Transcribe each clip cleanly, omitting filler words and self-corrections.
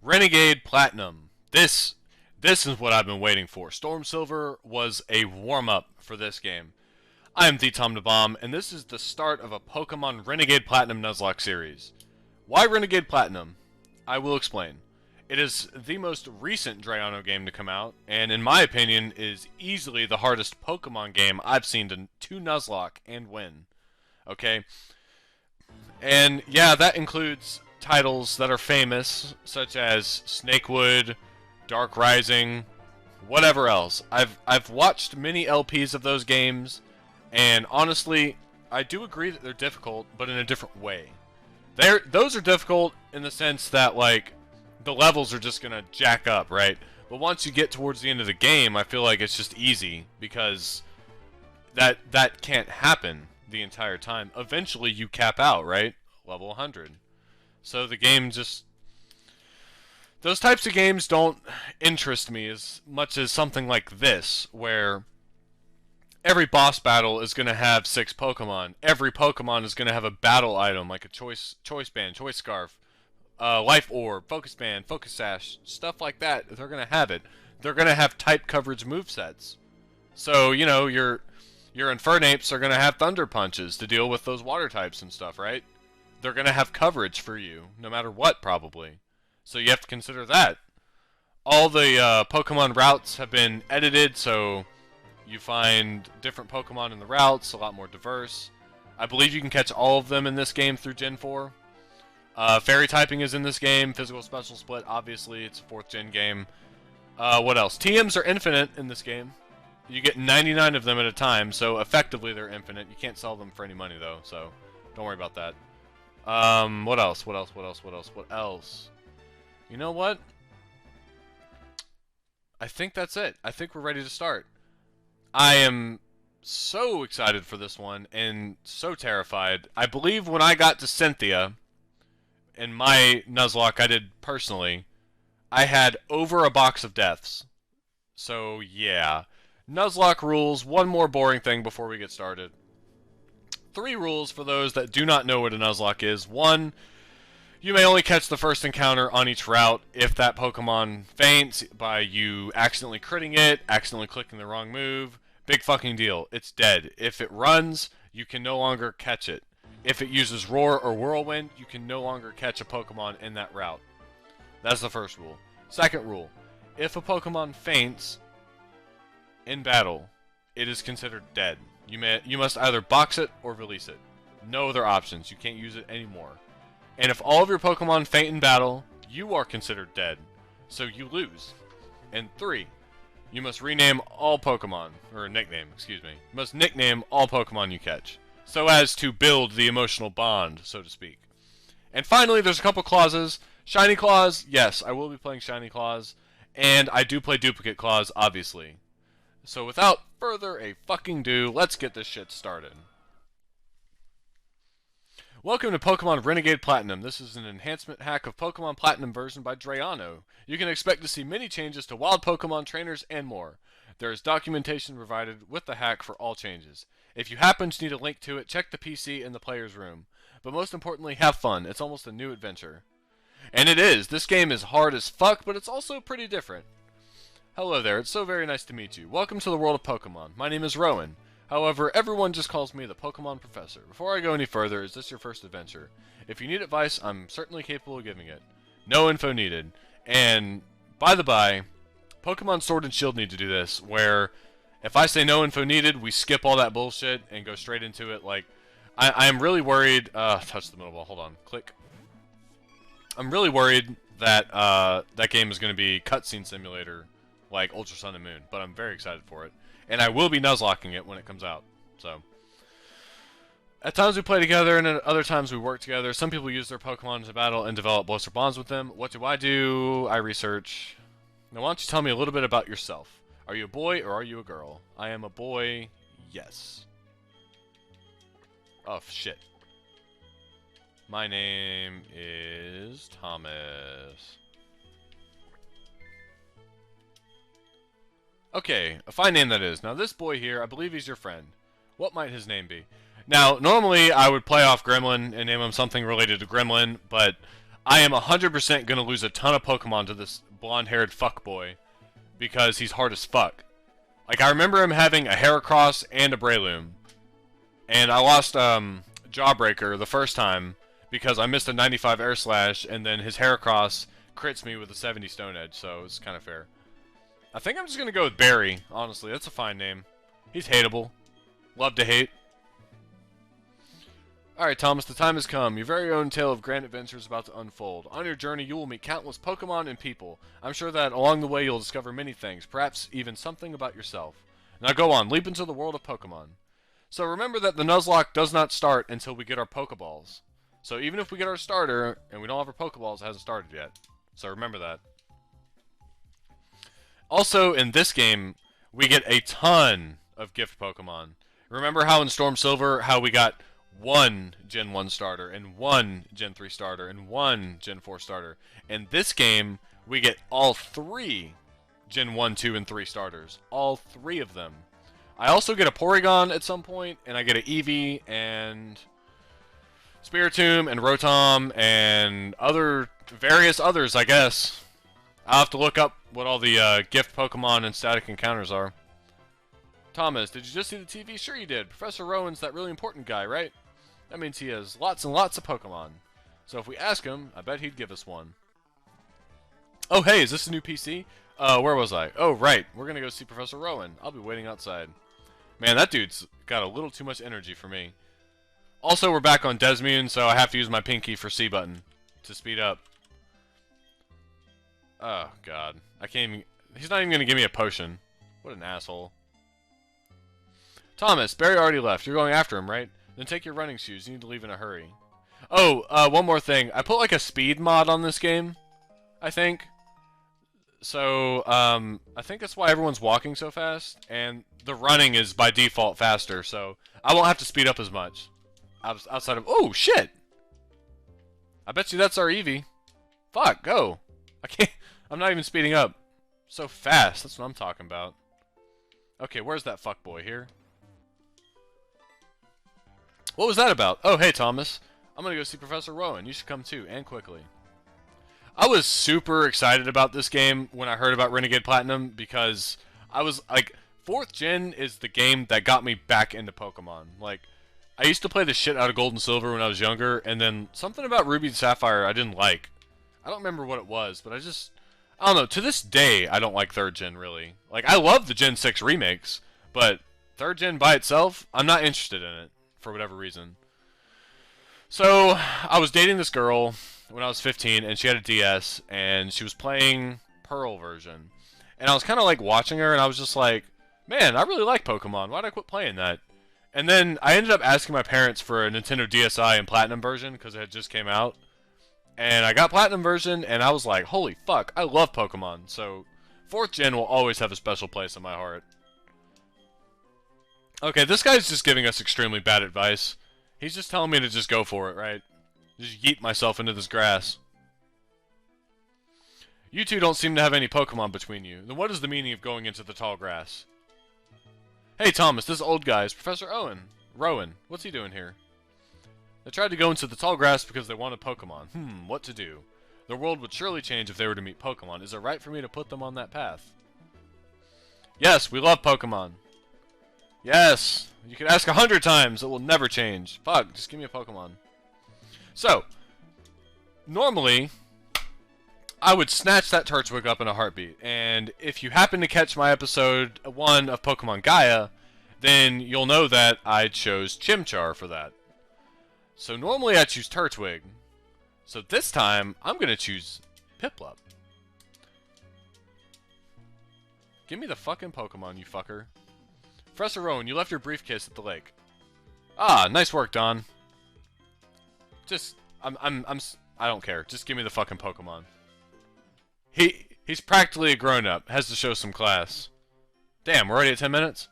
Renegade Platinum. This is what I've been waiting for. Storm Silver was a warm-up for this game. I am the Tom the Bomb, and this is the start of a Pokemon Renegade Platinum Nuzlocke series. Why Renegade Platinum? I will explain. It is the most recent Drayano game to come out, and in my opinion is easily the hardest Pokemon game I've seen to Nuzlocke and win. Okay? And yeah, that includes titles that are famous, such as Snakewood, Dark Rising, whatever else. I've watched many LPs of those games, and honestly, I do agree that they're difficult, but in a different way. Those are difficult in the sense that, like, the levels are just gonna jack up, right? But once you get towards the end of the game, I feel like it's just easy, because that can't happen the entire time. Eventually you cap out, right? Level 100. So the game just... Those types of games don't interest me as much as something like this, where every boss battle is going to have 6 Pokemon. Every Pokemon is going to have a battle item, like a choice band, choice scarf, life orb, focus band, focus sash, stuff like that. They're going to have it. They're going to have type coverage movesets. So, you know, your Infernapes are going to have Thunder Punches to deal with those water types and stuff, right? They're going to have coverage for you, no matter what, probably. So you have to consider that. All the Pokemon routes have been edited, so you find different Pokemon in the routes, a lot more diverse. I believe you can catch all of them in this game through Gen 4. Fairy typing is in this game. Physical special split, obviously, it's a 4th gen game. What else? TMs are infinite in this game. You get 99 of them at a time, so effectively they're infinite. You can't sell them for any money, though, so don't worry about that. What else? What else? You know what? I think that's it. I think we're ready to start. I am so excited for this one, and so terrified. I believe when I got to Cynthia, in my Nuzlocke I did personally, I had over a box of deaths. So, yeah. Nuzlocke rules, one more boring thing before we get started. 3 rules for those that do not know what a Nuzlocke is. 1, you may only catch the first encounter on each route if that Pokemon faints by you accidentally critting it, accidentally clicking the wrong move. Big fucking deal. It's dead. If it runs, you can no longer catch it. If it uses Roar or Whirlwind, you can no longer catch a Pokemon in that route. That's the first rule. Second rule, if a Pokemon faints in battle, it is considered dead. You must either box it or release it. No other options. You can't use it anymore. And if all of your Pokemon faint in battle, you are considered dead. So you lose. And 3, you must rename all Pokemon, or nickname, excuse me. You must nickname all Pokemon you catch, so as to build the emotional bond, so to speak. And finally, there's a couple clauses. Shiny Claws, yes, I will be playing Shiny Claws. And I do play Duplicate Claws, obviously. So without further a fucking ado, let's get this shit started. Welcome to Pokemon Renegade Platinum. This is an enhancement hack of Pokemon Platinum version by Drayano. You can expect to see many changes to wild Pokemon trainers and more. There is documentation provided with the hack for all changes. If you happen to need a link to it, check the PC in the player's room. But most importantly, have fun. It's almost a new adventure. And it is. This game is hard as fuck, but it's also pretty different. Hello there, it's so very nice to meet you. Welcome to the world of Pokemon. My name is Rowan. However, everyone just calls me the Pokemon Professor. Before I go any further, is this your first adventure? If you need advice, I'm certainly capable of giving it. No info needed. And, by the by, Pokemon Sword and Shield need to do this, where if I say no info needed, we skip all that bullshit and go straight into it. Like, I'm really worried... touch the middle ball, hold on. Click. I'm really worried that, that game is going to be Cutscene Simulator, like Ultra Sun and Moon, but I'm very excited for it. And I will be Nuzlocking it when it comes out. So, at times we play together, and at other times we work together. Some people use their Pokemon to battle and develop closer bonds with them. What do? I research. Now, why don't you tell me a little bit about yourself? Are you a boy or are you a girl? I am a boy, yes. Oh, shit. My name is Thomas. Okay, a fine name that is. Now this boy here, I believe he's your friend. What might his name be? Now, normally I would play off Gremlin and name him something related to Gremlin, but I am 100% going to lose a ton of Pokemon to this blonde-haired fuckboy because he's hard as fuck. Like, I remember him having a Heracross and a Breloom. And I lost Jawbreaker the first time because I missed a 95 Air Slash, and then his Heracross crits me with a 70 Stone Edge, so it's kind of fair. I think I'm just going to go with Barry, honestly. That's a fine name. He's hateable. Love to hate. Alright, Thomas, the time has come. Your very own tale of grand adventure is about to unfold. On your journey, you will meet countless Pokemon and people. I'm sure that along the way you'll discover many things, perhaps even something about yourself. Now go on, leap into the world of Pokemon. So remember that the Nuzlocke does not start until we get our Pokeballs. So even if we get our starter, and we don't have our Pokeballs, it hasn't started yet. So remember that. Also, in this game, we get a ton of gift Pokemon. Remember how in Storm Silver, how we got one Gen 1 starter, and one Gen 3 starter, and one Gen 4 starter. In this game, we get all 3 Gen 1, 2, and 3 starters. All 3 of them. I also get a Porygon at some point, and I get an Eevee, and Spiritomb, and Rotom, and various others, I guess. I'll have to look up what all the gift Pokemon and static encounters are. Thomas, did you just see the TV? Sure you did. Professor Rowan's that really important guy, right? That means he has lots and lots of Pokemon. So if we ask him, I bet he'd give us one. Oh, hey, is this a new PC? Where was I? Oh, right. We're gonna go see Professor Rowan. I'll be waiting outside. Man, that dude's got a little too much energy for me. Also, we're back on Desmune, so I have to use my pinky for C button to speed up. Oh, God. I can't even... He's not even gonna give me a potion. What an asshole. Thomas, Barry already left. You're going after him, right? Then take your running shoes. You need to leave in a hurry. Oh, one more thing. I put like a speed mod on this game, I think. So, I think that's why everyone's walking so fast, and the running is by default faster, so I won't have to speed up as much. Outside of... Oh, shit! I bet you that's our Eevee. Fuck, go! I can't... I'm not even speeding up. So fast, that's what I'm talking about. Okay, where's that fuckboy here? What was that about? Oh, hey, Thomas. I'm gonna go see Professor Rowan. You should come too, and quickly. I was super excited about this game when I heard about Renegade Platinum because I was, like, 4th Gen is the game that got me back into Pokemon. Like, I used to play the shit out of Gold and Silver when I was younger, and then something about Ruby and Sapphire I didn't like. I don't remember what it was, but I don't know, to this day, I don't like 3rd Gen, really. Like, I love the Gen 6 remakes, but 3rd Gen by itself, I'm not interested in it, for whatever reason. So, I was dating this girl when I was 15, and she had a DS, and she was playing Pearl version. And I was kind of like watching her, and I was just like, man, I really like Pokemon. Why'd I quit playing that? And then I ended up asking my parents for a Nintendo DSi and Platinum version, because it had just came out. And I got Platinum version, and I was like, holy fuck, I love Pokemon. So, 4th Gen will always have a special place in my heart. Okay, this guy's just giving us extremely bad advice. He's just telling me to just go for it, right? Just yeet myself into this grass. You two don't seem to have any Pokemon between you. Then what is the meaning of going into the tall grass? Hey, Thomas, this old guy is Professor Rowan. What's he doing here? They tried to go into the tall grass because they wanted Pokemon. What to do? The world would surely change if they were to meet Pokemon. Is it right for me to put them on that path? Yes, we love Pokemon. Yes! You can ask 100 times, it will never change. Fuck, just give me a Pokemon. So, normally, I would snatch that Turtwig up in a heartbeat. And if you happen to catch my episode 1 of Pokemon Gaia, then you'll know that I chose Chimchar for that. So normally I choose Turtwig. So this time, I'm going to choose Piplup. Give me the fucking Pokemon, you fucker. Professor Rowan, you left your briefcase at the lake. Ah, nice work, Don. Just, I don't care. Just give me the fucking Pokemon. He's practically a grown-up. Has to show some class. Damn, we're already at 10 minutes?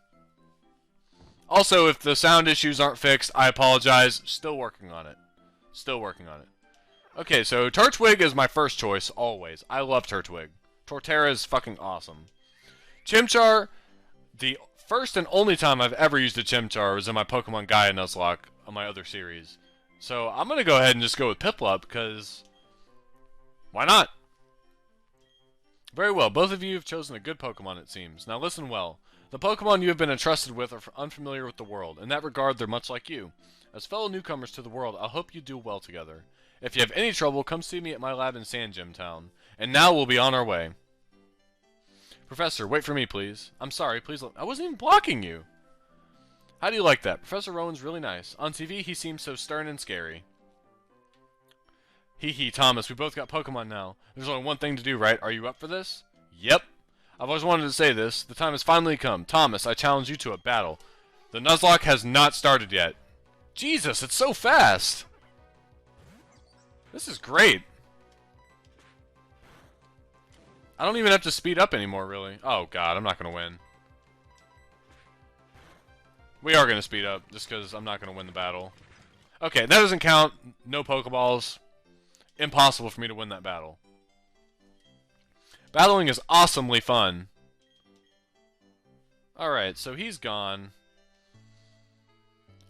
Also, if the sound issues aren't fixed, I apologize. Still working on it. Still working on it. Okay, so Turtwig is my first choice, always. I love Turtwig. Torterra is fucking awesome. Chimchar, the first and only time I've ever used a Chimchar was in my Pokemon Gaia Nuzlocke on my other series. So I'm going to go ahead and just go with Piplup because Why not? Very well, both of you have chosen a good Pokemon, it seems. Now listen well. The Pokemon you have been entrusted with are unfamiliar with the world. In that regard, they're much like you. As fellow newcomers to the world, I hope you do well together. If you have any trouble, come see me at my lab in Sand Gym Town. And now we'll be on our way. Professor, wait for me, please. I'm sorry, please I wasn't even blocking you. How do you like that? Professor Rowan's really nice. On TV, he seems so stern and scary. Hee hee, Thomas, we both got Pokemon now. There's only one thing to do, right? Are you up for this? Yep. I've always wanted to say this. The time has finally come. Thomas, I challenge you to a battle. The Nuzlocke has not started yet. Jesus, it's so fast! This is great. I don't even have to speed up anymore, really. Oh, God, I'm not going to win. We are going to speed up, just because I'm not going to win the battle. Okay, that doesn't count. No Pokeballs. Impossible for me to win that battle. Battling is awesomely fun. Alright, so he's gone.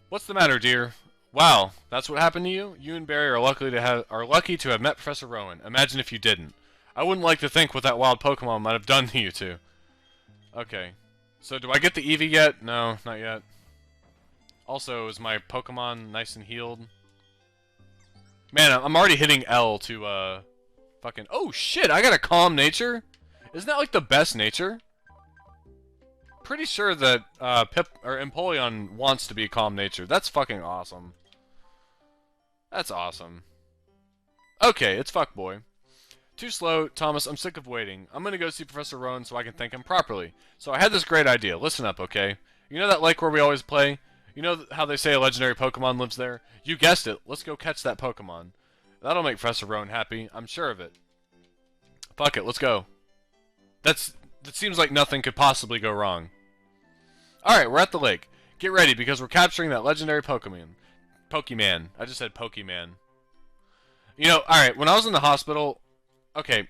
What's the matter, dear? Wow, that's what happened to you? You and Barry are lucky to have met Professor Rowan. Imagine if you didn't. I wouldn't like to think what that wild Pokemon might have done to you two. Okay. So do I get the Eevee yet? No, not yet. Also, is my Pokemon nice and healed? Man, I'm already hitting L to, fucking... Oh, shit! I got a calm nature? Isn't that, like, the best nature? Pretty sure that, Empoleon wants to be calm nature. That's fucking awesome. That's awesome. Okay, it's fuckboy. Too slow, Thomas, I'm sick of waiting. I'm gonna go see Professor Rowan so I can thank him properly. So I had this great idea. Listen up, okay? You know that lake where we always play? You know how they say a legendary Pokemon lives there? You guessed it. Let's go catch that Pokemon. That'll make Professor Rowan happy. I'm sure of it. Fuck it. Let's go. That seems like nothing could possibly go wrong. Alright, we're at the lake. Get ready, because we're capturing that legendary Pokemon. Pokemon. I just said Pokemon. You know, alright, when I was in the hospital... Okay,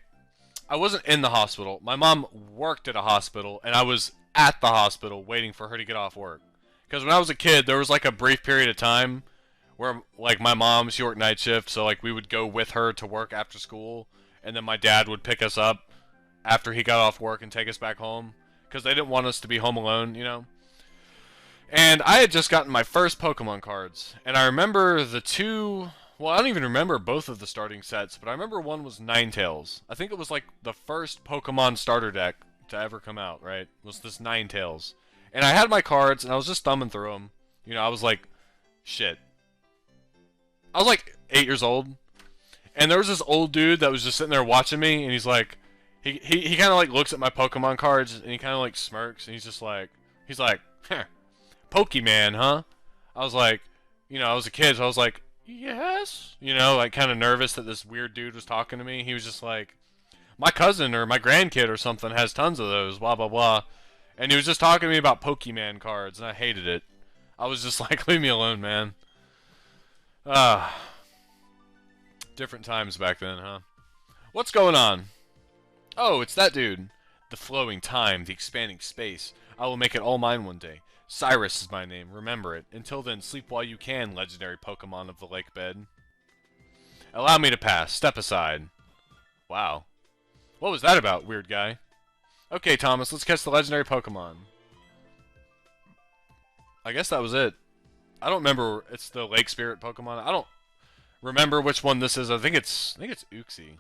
I wasn't in the hospital. My mom worked at a hospital, and I was at the hospital waiting for her to get off work. Because when I was a kid, there was like a brief period of time where, like, my mom, she worked night shift, so, like, we would go with her to work after school, and then my dad would pick us up after he got off work and take us back home, because they didn't want us to be home alone, you know? And I had just gotten my first Pokemon cards, and I remember the two... Well, I don't even remember both of the starting sets, but I remember one was Ninetales. I think it was, like, the first Pokemon starter deck to ever come out, right? Was this Ninetales. And I had my cards, and I was just thumbing through them. You know, I was like, shit. I was like 8 years old. And there was this old dude that was just sitting there watching me, and he's like, he kind of like looks at my Pokemon cards, and he kind of like smirks, and he's like, huh, Pokemon, huh? I was like, you know, I was a kid, so I was like, yes? You know, like kind of nervous that this weird dude was talking to me. He was just like, my cousin or my grandkid or something has tons of those, blah, blah, blah. And he was just talking to me about Pokemon cards, and I hated it. I was just like, leave me alone, man. Different times back then, huh? What's going on? Oh, it's that dude. The flowing time, the expanding space. I will make it all mine one day. Cyrus is my name, remember it. Until then, sleep while you can, legendary Pokemon of the lake bed. Allow me to pass. Step aside. Wow. What was that about, weird guy? Okay, Thomas, let's catch the legendary Pokemon. I guess that was it. I don't remember. It's the Lake Spirit Pokemon. I don't remember which one this is. I think it's Uxie.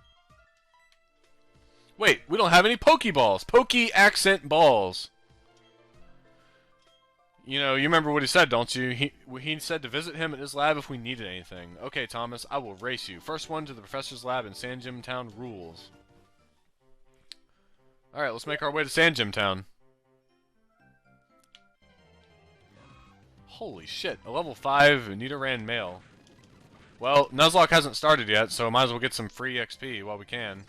Wait, we don't have any Pokeballs. Poke accent balls. You know, you remember what he said, don't you? He said to visit him at his lab if we needed anything. Okay, Thomas, I will race you. First one to the professor's lab in Sand Gym Town rules. Alright, let's make our way to Sand Gym Town. Holy shit, a level 5 Nidoran male. Well, Nuzlocke hasn't started yet, so might as well get some free XP while we can.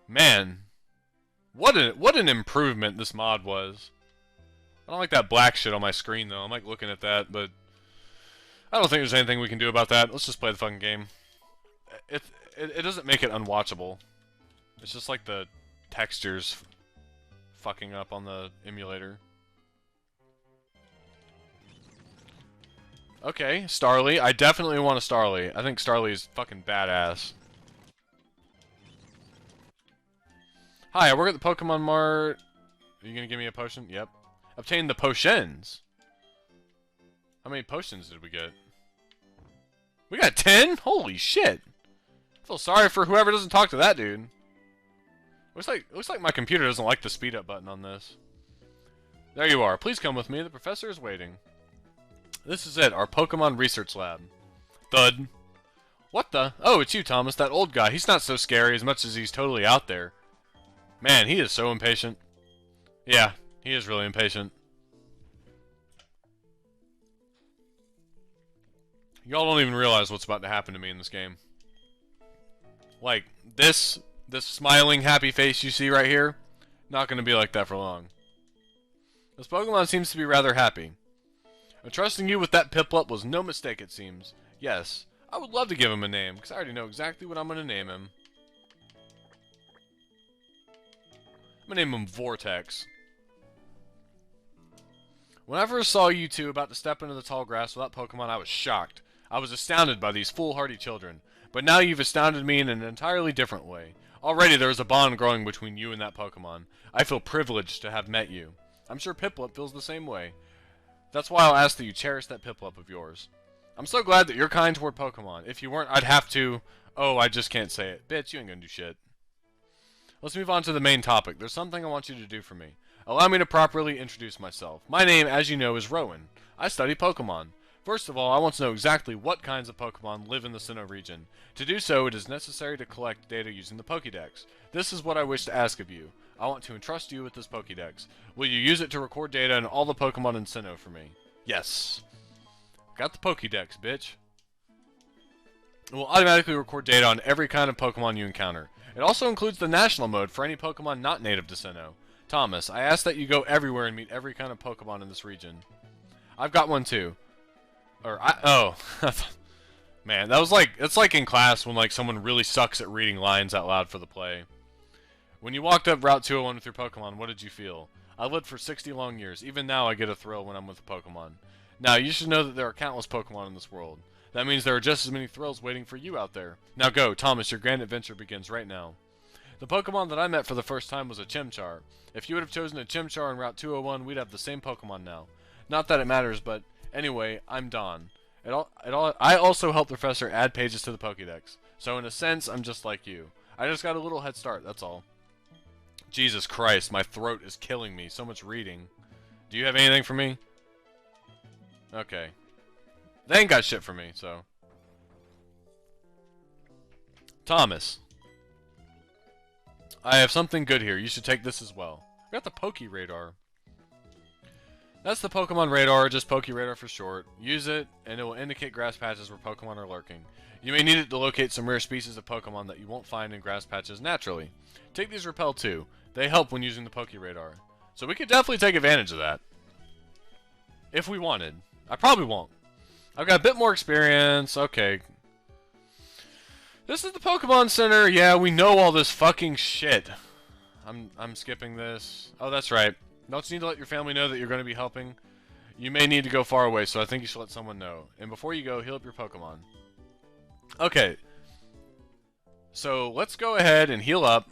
Man, what an improvement this mod was. I don't like that black shit on my screen, though. I'm like looking at that, but I don't think there's anything we can do about that. Let's just play the fucking game. It doesn't make it unwatchable. It's just like the textures fucking up on the emulator. Okay, Starly. I definitely want a Starly. I think Starly is fucking badass. Hi, I work at the Pokemon Mart. Are you gonna give me a potion? Yep. Obtain the potions. How many potions did we get? We got 10? Holy shit. I feel sorry for whoever doesn't talk to that dude. Looks like my computer doesn't like the speed up button on this. There you are. Please come with me. The professor is waiting. This is it, our Pokemon research lab. Thud. What the? Oh, it's you, Thomas, that old guy. He's not so scary as much as he's totally out there. Man, he is so impatient. Yeah, he is really impatient. Y'all don't even realize what's about to happen to me in this game. Like, this smiling, happy face you see right here, not going to be like that for long. This Pokemon seems to be rather happy. Trusting you with that Piplup was no mistake, it seems. Yes, I would love to give him a name, because I already know exactly what I'm going to name him. I'm going to name him Vortex. When I first saw you two about to step into the tall grass with that Pokemon, I was shocked. I was astounded by these foolhardy children. But now you've astounded me in an entirely different way. Already there is a bond growing between you and that Pokemon. I feel privileged to have met you. I'm sure Piplup feels the same way. That's why I'll ask that you cherish that Piplup of yours. I'm so glad that you're kind toward Pokemon. If you weren't, I'd have to... Oh, I just can't say it. Bitch, you ain't gonna do shit. Let's move on to the main topic. There's something I want you to do for me. Allow me to properly introduce myself. My name, as you know, is Rowan. I study Pokemon. First of all, I want to know exactly what kinds of Pokemon live in the Sinnoh region. To do so, it is necessary to collect data using the Pokédex. This is what I wish to ask of you. I want to entrust you with this Pokédex. Will you use it to record data on all the Pokemon in Sinnoh for me? Yes. Got the Pokédex, bitch. It will automatically record data on every kind of Pokemon you encounter. It also includes the National Mode for any Pokemon not native to Sinnoh. Thomas, I ask that you go everywhere and meet every kind of Pokemon in this region. I've got one too. Oh. Man, that was like, it's like in class when like someone really sucks at reading lines out loud for the play. When you walked up Route 201 with your Pokemon, what did you feel? I lived for 60 long years. Even now I get a thrill when I'm with a Pokemon. Now, you should know that there are countless Pokemon in this world. That means there are just as many thrills waiting for you out there. Now go, Thomas, your grand adventure begins right now. The Pokemon that I met for the first time was a Chimchar. If you would have chosen a Chimchar in Route 201, we'd have the same Pokemon now. Not that it matters, but anyway, I'm Don. I also help the Professor add pages to the Pokédex. So in a sense, I'm just like you. I just got a little head start, that's all. Jesus Christ, my throat is killing me. So much reading. Do you have anything for me? Okay. They ain't got shit for me, so. Thomas. I have something good here. You should take this as well. I got the Poke Radar. That's the Pokemon Radar, just Poke Radar for short. Use it, and it will indicate grass patches where Pokemon are lurking. You may need it to locate some rare species of Pokemon that you won't find in grass patches naturally. Take these Repel too. They help when using the Poke Radar. So we could definitely take advantage of that. If we wanted. I probably won't. I've got a bit more experience. Okay. This is the Pokemon Center. Yeah, we know all this fucking shit. I'm skipping this. Oh, that's right. Don't you need to let your family know that you're going to be helping? You may need to go far away, so I think you should let someone know. And before you go, heal up your Pokemon. Okay. So, let's go ahead and heal up.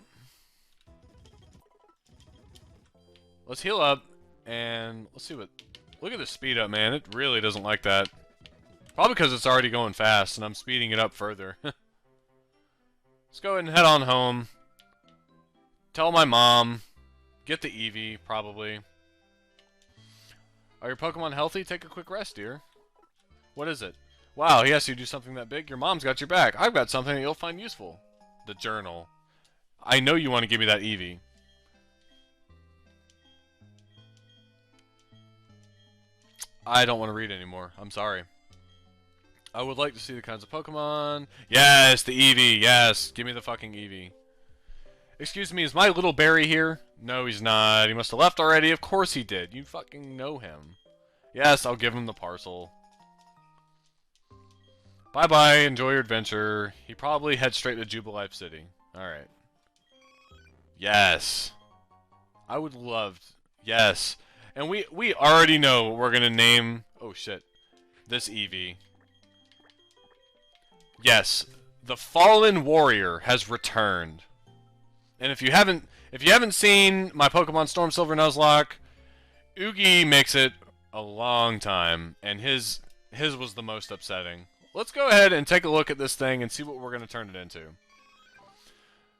Let's heal up, and let's see what... Look at the speed up, man. It really doesn't like that. Probably because it's already going fast, and I'm speeding it up further. Let's go ahead and head on home. Tell my mom. Get the Eevee, probably. Are your Pokemon healthy? Take a quick rest, dear. What is it? Wow, he asked you to do something that big? Your mom's got your back. I've got something that you'll find useful. The journal. I know you want to give me that Eevee. I don't want to read anymore. I'm sorry. I would like to see the kinds of Pokemon. Yes, the Eevee. Yes, give me the fucking Eevee. Excuse me, is my little Barry here? No, he's not. He must have left already. Of course he did. You fucking know him. Yes, I'll give him the parcel. Bye-bye. Enjoy your adventure. He probably heads straight to Jubilife City. Alright. Yes. I would love... Yes. And we already know what we're going to name... Oh, shit. this Eevee. Yes, the Fallen Warrior has returned. And if you haven't seen my Pokemon Storm Silver Nuzlocke, Oogie makes it a long time, and his was the most upsetting. Let's go ahead and take a look at this thing and see what we're going to turn it into.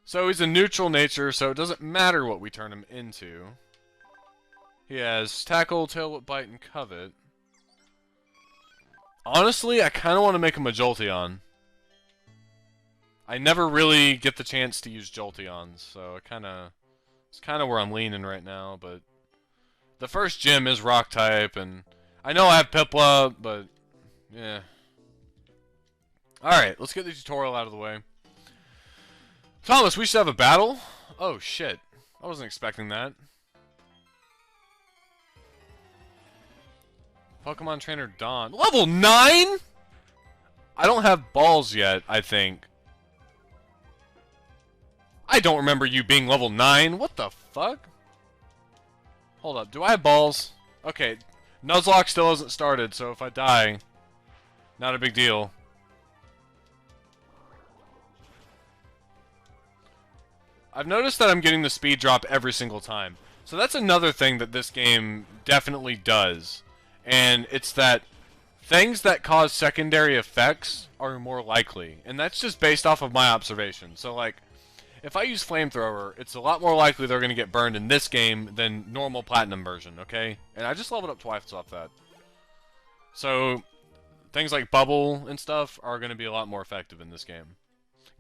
So he's a neutral nature, so it doesn't matter what we turn him into. He has Tackle, Tail Whip, Bite, and Covet. Honestly, I kind of want to make him a Jolteon. I never really get the chance to use Jolteons, so it's kind of where I'm leaning right now, but the first gym is Rock type, and I know I have Piplup, but yeah. Alright, let's get the tutorial out of the way. Thomas, we should have a battle? Oh shit, I wasn't expecting that. Pokemon Trainer Dawn. Level 9?! I don't have balls yet, I think. I don't remember you being level 9. What the fuck? Hold up. Do I have balls? Okay. Nuzlocke still hasn't started, so if I die, not a big deal. I've noticed that I'm getting the speed drop every single time. So that's another thing that this game definitely does. And it's that things that cause secondary effects are more likely. And that's just based off of my observation. So like, if I use Flamethrower, it's a lot more likely they're going to get burned in this game than normal Platinum version, okay? And I just leveled up twice off that. So, things like Bubble and stuff are going to be a lot more effective in this game.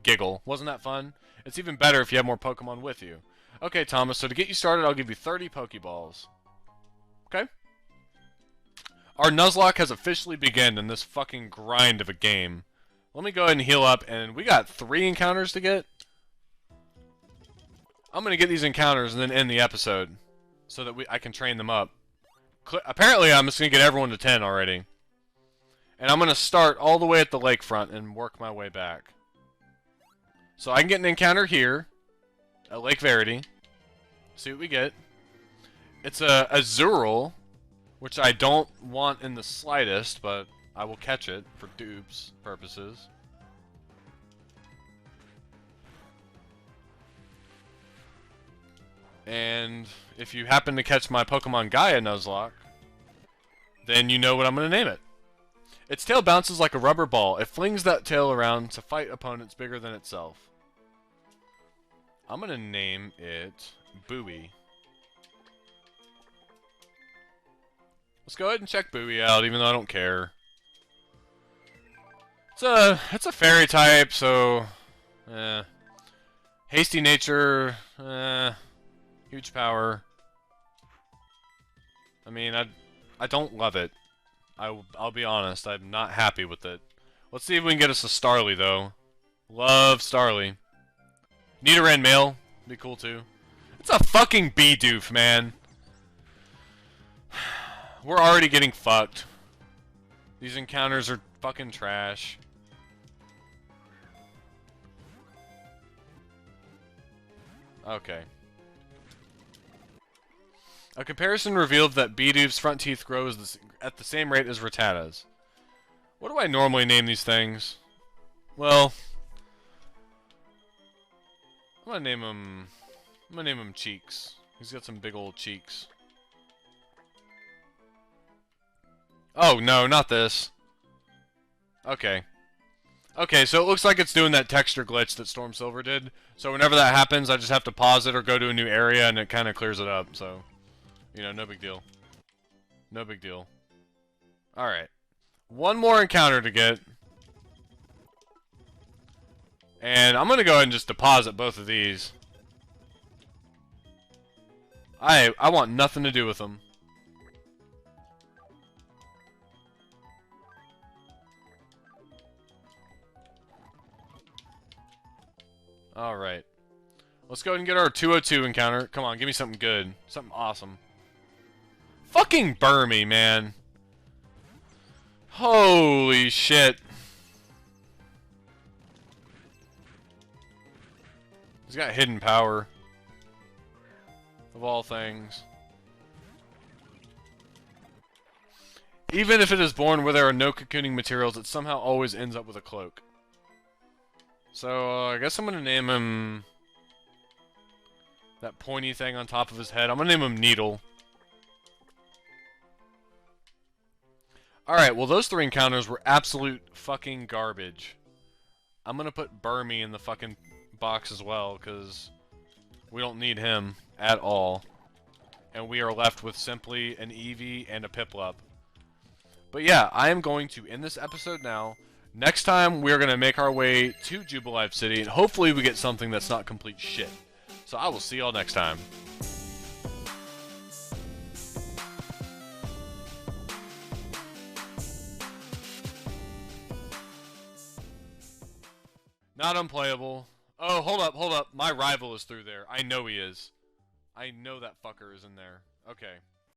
Giggle. Wasn't that fun? It's even better if you have more Pokemon with you. Okay, Thomas, so to get you started, I'll give you 30 Pokeballs. Okay? Our Nuzlocke has officially begun in this fucking grind of a game. Let me go ahead and heal up, and we got 3 encounters to get. I'm going to get these encounters and then end the episode so that I can train them up. Apparently, I'm just going to get everyone to 10 already. And I'm going to start all the way at the lakefront and work my way back. So I can get an encounter here at Lake Verity. See what we get. It's a Azurill, which I don't want in the slightest, but I will catch it for dupes purposes. And if you happen to catch my Pokemon Gaia Nuzlocke, then you know what I'm going to name it. Its tail bounces like a rubber ball. It flings that tail around to fight opponents bigger than itself. I'm going to name it Buoy. Let's go ahead and check Buoy out, even though I don't care. It's a fairy type, so hasty nature, huge power. I mean, I don't love it. I'll be honest, I'm not happy with it. Let's see if we can get us a Starly, though. Love Starly. Nidoran male, be cool too. It's a fucking Bidoof, man. We're already getting fucked. These encounters are fucking trash. Okay. A comparison revealed that Bidoof's front teeth grow at the same rate as Rattata's. What do I normally name these things? Well, I'm gonna name him Cheeks. He's got some big old cheeks. Oh no, not this. Okay. Okay, so it looks like it's doing that texture glitch that Storm Silver did. So whenever that happens, I just have to pause it or go to a new area and it kind of clears it up, so... You know, no big deal. No big deal. Alright. One more encounter to get. And I'm gonna go ahead and just deposit both of these. I want nothing to do with them. Alright. Let's go ahead and get our 202 encounter. Come on, give me something good. Something awesome. Fucking Burmy, man. Holy shit. He's got hidden power. Of all things. Even if it is born where there are no cocooning materials, it somehow always ends up with a cloak. So, I guess I'm gonna name him... that pointy thing on top of his head. I'm gonna name him Needle. Alright, well those 3 encounters were absolute fucking garbage. I'm gonna put Burmy in the fucking box as well, because we don't need him at all. And we are left with simply an Eevee and a Piplup. But yeah, I am going to end this episode now. Next time, we're going to make our way to Jubilife City, and hopefully we get something that's not complete shit. So I will see y'all next time. Not unplayable. Oh, hold up, hold up. My rival is through there. I know he is. I know that fucker is in there. Okay.